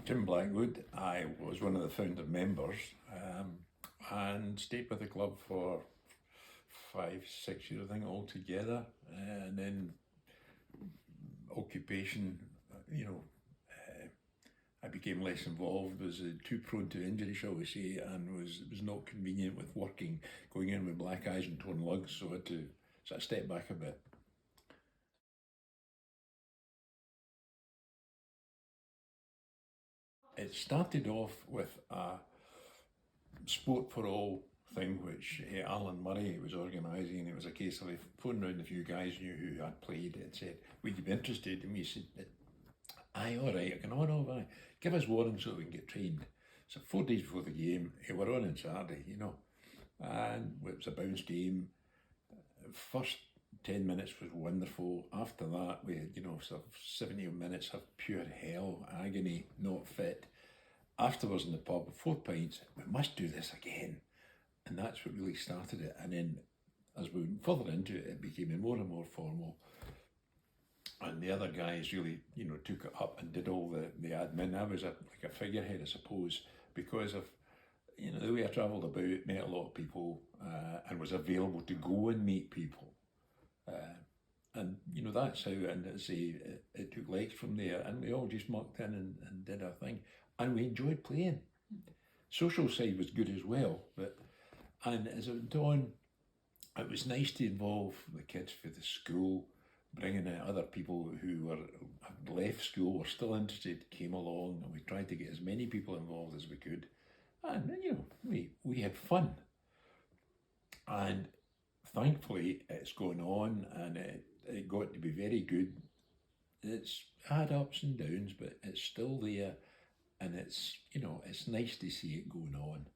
Jim Blackwood. I was one of the founder members and stayed with the club for 5, 6 years, I think, altogether. And then occupation, you know, I became less involved, was too prone to injury, shall we say, and was not convenient with working, going in with black eyes and torn lugs, so I had to sort of step back a bit. It started off with a sport for all thing, which Alan Murray was organising. It was a case of phoning round a few guys knew who had played and said, "Would you be interested?" And we said, "Aye, all right, I can aye. Give us warning so we can get trained." So 4 days before the game, we're on Saturday, and it was a bounce game. First 10 minutes was wonderful. After that, we had, sort of 70 minutes of pure hell, agony, not fit. Afterwards in the pub, 4 pints, we must do this again. And that's what really started it. And then as we went further into it, it became more and more formal. And the other guys really, took it up and did all the admin. I was like a figurehead, I suppose, because of, the way I travelled about, met a lot of people, and was available to go and meet people. And that's how, and it took legs from there, and we all just mucked in and did our thing, and we enjoyed playing. Social side was good as well, and as it went on, it was nice to involve the kids for the school, bringing in other people who had left school, were still interested, came along, and we tried to get as many people involved as we could, and we had fun, and thankfully it's going on, and it got to be very good. It's had ups and downs, but it's still there, and it's nice to see it going on.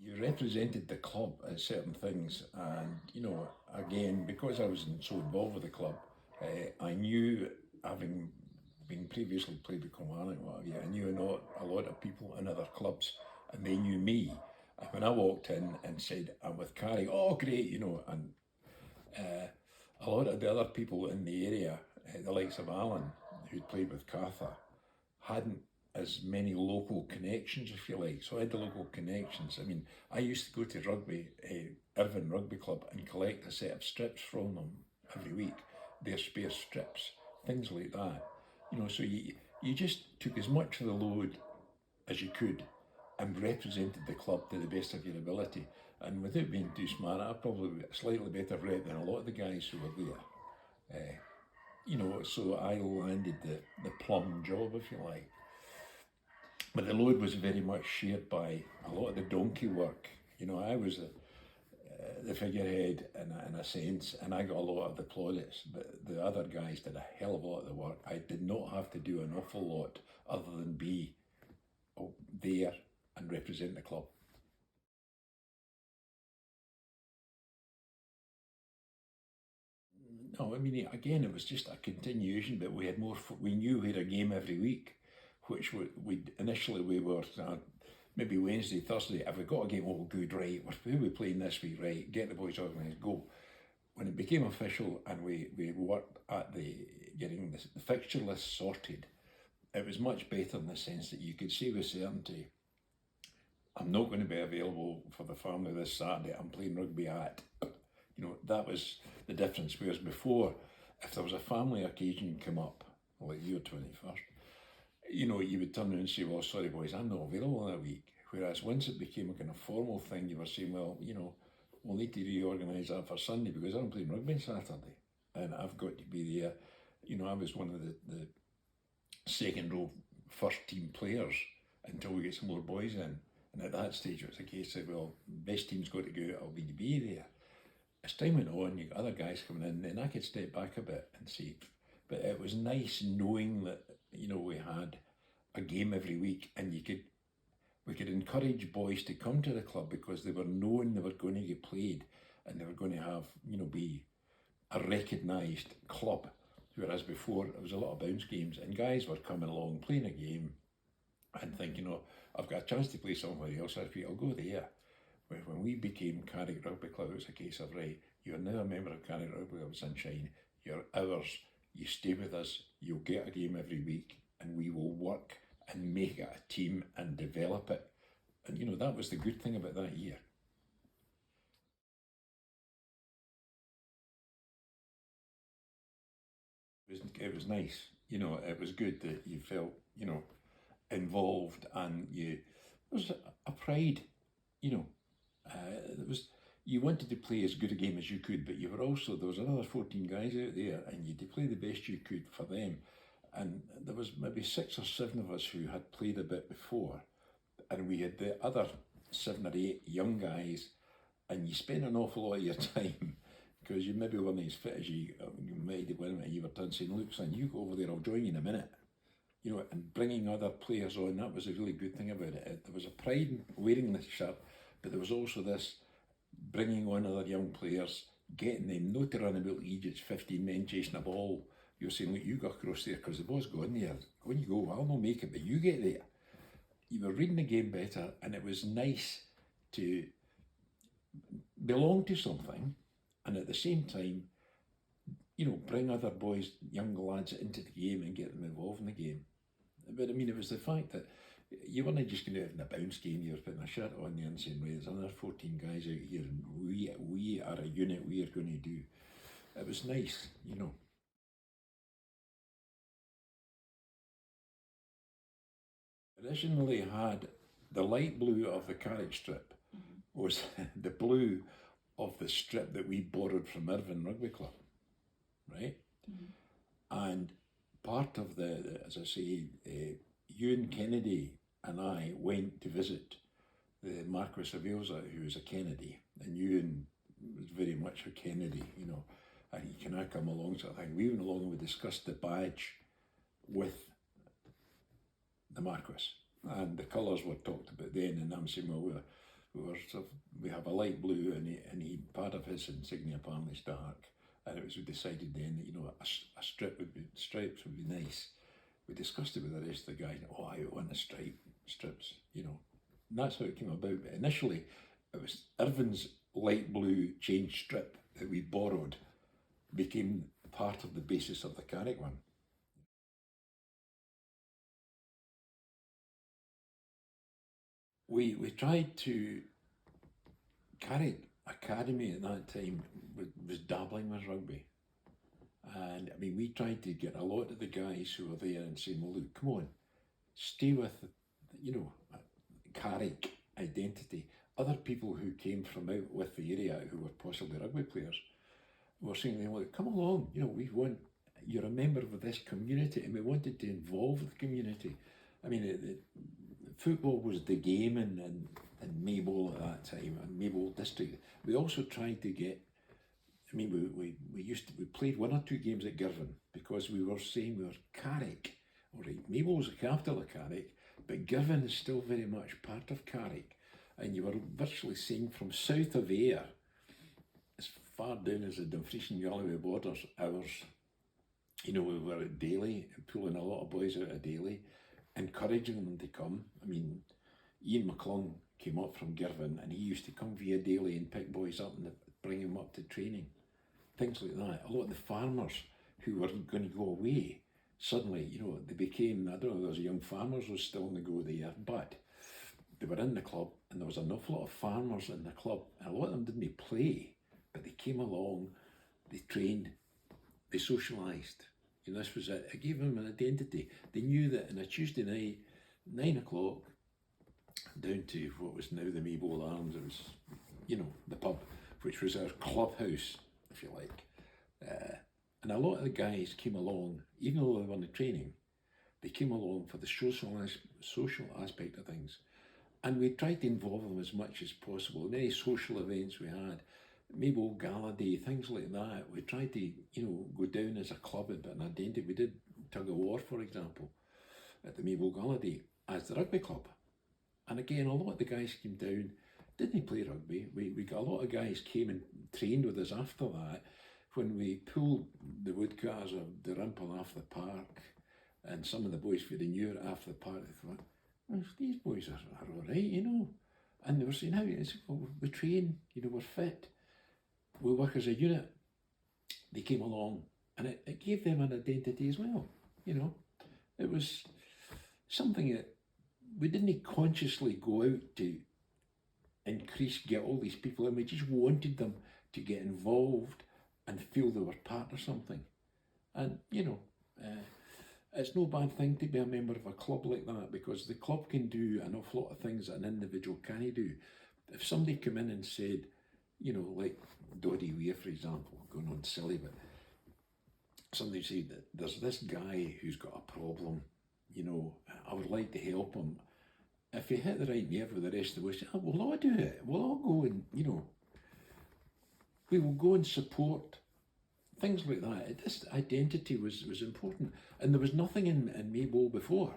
You represented the club at certain things, and again, because I was so involved with the club, I knew, having been previously played with Kilmarnock, I knew a lot of people in other clubs, and they knew me. And when I walked in and said, "I'm with Carrick," "Oh, great," and a lot of the other people in the area, the likes of Alan, who'd played with Cartha, hadn't as many local connections, if you like. So I had the local connections. I mean, I used to go to rugby, Irvine Rugby Club, and collect a set of strips from them every week, their spare strips, things like that. So you just took as much of the load as you could and represented the club to the best of your ability. And without being too smart, I probably a slightly better rep than a lot of the guys who were there. So I landed the plum job, if you like. But the load was very much shared by a lot of the donkey work. I was the figurehead in a sense, and I got a lot of the plaudits, but the other guys did a hell of a lot of the work. I did not have to do an awful lot other than be there and represent the club. No, I mean, again, it was just a continuation, but we had more. We knew we had a game every week, which we initially we were maybe Wednesday, Thursday. If we got a game, oh, good, right? Who are we playing this week, right? Get the boys organised, go. When it became official and we worked at getting the fixture list sorted, it was much better in the sense that you could say with certainty, "I'm not going to be available for the family this Saturday. I'm playing rugby at." That was the difference. Whereas before, if there was a family occasion come up, like your 21st, you would turn around and say, "Well, sorry boys, I'm not available that week." Whereas once it became a kind of formal thing, you were saying, "Well, we'll need to reorganise that for Sunday because I'm playing rugby on Saturday and I've got to be there." I was one of the second row first team players until we get some more boys in. And at that stage, it was a case of, well, best team's got to go, I'll be to be there. As time went on, you got other guys coming in, and I could step back a bit and see. But it was nice knowing that, we had a game every week, and we could encourage boys to come to the club because they were knowing they were going to get played and they were going to have, be a recognised club. Whereas before, it was a lot of bounce games, and guys were coming along, playing a game, and thinking, I've got a chance to play somewhere else, I'll go there. When we became Carrick Rugby Club, it was a case of, right, you're now a member of Carrick Rugby Club Sunshine, you're ours, you stay with us, you'll get a game every week, and we will work and make it a team and develop it. And you know, that was the good thing about that year. It was nice, you know, it was good that you felt, you know, involved, and there was a pride, you know. There was, you wanted to play as good a game as you could, but you were also, there was another 14 guys out there, and you had to play the best you could for them. And there was maybe 6 or 7 of us who had played a bit before, and we had the other 7 or 8 young guys, and you spent an awful lot of your time because you maybe weren't as fit as you might have been, and you were done saying, look son, you go over there, I'll join you in a minute. You know, and bringing other players on, that was a really good thing about it. There was a pride in wearing the shirt, but there was also this bringing on other young players, getting them not to run about Egypt's 15 men chasing a ball. You're saying, look, you go across there because the ball's going there. When you go, I'll not make it, but you get there. You were reading the game better, and it was nice to belong to something, and at the same time, you know, bring other boys, young lads into the game and get them involved in the game. But I mean, it was the fact that you weren't just going out in a bounce game, you were putting a shirt on there and saying, right, there's another 14 guys out here, and we are a unit, we are going to do. It was nice, you know. Originally had the light blue of the Carrick strip was the blue of the strip that we borrowed from Irvine Rugby Club, right? And part of as I say, Ewan Kennedy and I went to visit the Marquis of Ailsa, who was a Kennedy, and Ewan was very much a Kennedy, you know, and he can I come along sort of thing. We went along and we discussed the badge with the Marquis, and the colours were talked about then, and I'm saying, well, we have a light blue, and he part of his insignia apparently is dark, and it was decided then that, you know, a stripes would be nice. We discussed it with the rest of the guys. Oh, I want the strips, you know. And that's how it came about. But initially, it was Irvine's light blue chain strip that we borrowed became part of the basis of the Carrick one. We tried to, Carrick Academy at that time was dabbling with rugby. And I mean, we tried to get a lot of the guys who were there and saying, well, look, come on, stay with, you know, Carrick identity. Other people who came from out with the area who were possibly rugby players were saying, well, come along, you know, you're a member of this community, and we wanted to involve the community. I mean, football was the game in Maybole at that time, and Maybole district. We also tried to get, I mean, we played 1 or 2 games at Girvan because we were saying we were Carrick. All right, Mable's the capital of Carrick, but Girvan is still very much part of Carrick. And you were virtually seeing from south of Ayr, as far down as the Dumfries and Galloway borders, ours. You know, we were at Daly, pulling a lot of boys out of Daly, encouraging them to come. I mean, Ian McClung came up from Girvan, and he used to come via Daly and pick boys up and bring them up to training. Things like that. A lot of the farmers who were going to go away, suddenly, you know, they became, I don't know, there was young farmers was still on the go there, but they were in the club, and there was an awful lot of farmers in the club, and a lot of them didn't play, but they came along, they trained, they socialised. You know, this was it. It gave them an identity. They knew that on a Tuesday night, 9 o'clock, down to what was now the Maybole Arms, it was, you know, the pub, which was our clubhouse, if you like. And a lot of the guys came along, even though they weren't training, they came along for the social aspect of things. And we tried to involve them as much as possible in any social events we had. Maybole Gala Day, things like that. We tried to, you know, go down as a club and put an identity. We did tug of war, for example, at the Maybole Gala Day as the rugby club. And again, a lot of the guys came down, didn't play rugby. We got a lot of guys came and trained with us after that. When we pulled the woodcutters of the Rimple off the park, and some of the boys for the Newer after the park, they thought, well, these boys are all right, you know. And they were saying, how? I said, well, we train, you know, we're fit. We work as a unit. They came along, and it gave them an identity as well. You know, it was something that we didn't consciously go out to get all these people in. We just wanted them to get involved and feel they were part of something. And it's no bad thing to be a member of a club like that, because the club can do an awful lot of things that an individual can't do. If somebody come in and said, like Doddy Weir, for example, going on silly, but somebody said that there's this guy who's got a problem, I would like to help him. If you hit the right nerve with the rest of us, we'll all do it. We'll all go and, we will go and support things like that. This identity was important. And there was nothing in Maybole before.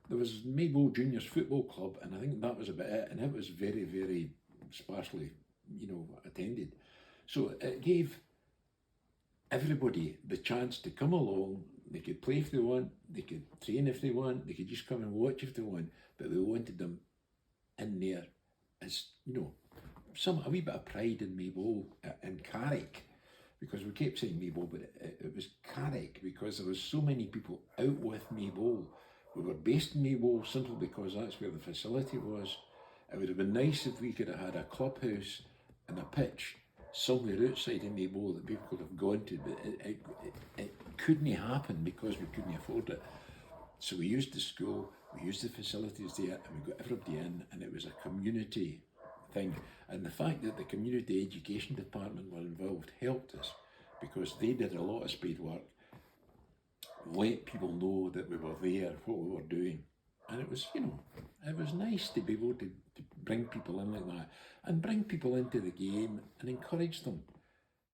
There was Maybole Juniors Football Club, and I think that was about it. And it was very, very sparsely, attended. So it gave everybody the chance to come along. They could play if they want, they could train if they want, they could just come and watch if they want, but we wanted them in there as, a wee bit of pride in Maybole and Carrick, because we kept saying Maybole, but it was Carrick, because there was so many people out with Maybole. We were based in Maybole simply because that's where the facility was. It would have been nice if we could have had a clubhouse and a pitch somewhere outside in Maybole that people could have gone to, but it couldn't happen because we couldn't afford it. So we used the school, we used the facilities there, and we got everybody in, and it was a community thing. And the fact that the community education department were involved helped us, because they did a lot of spade work, let people know that we were there, what we were doing. And it was, it was nice to be able to bring people in like that, and bring people into the game and encourage them.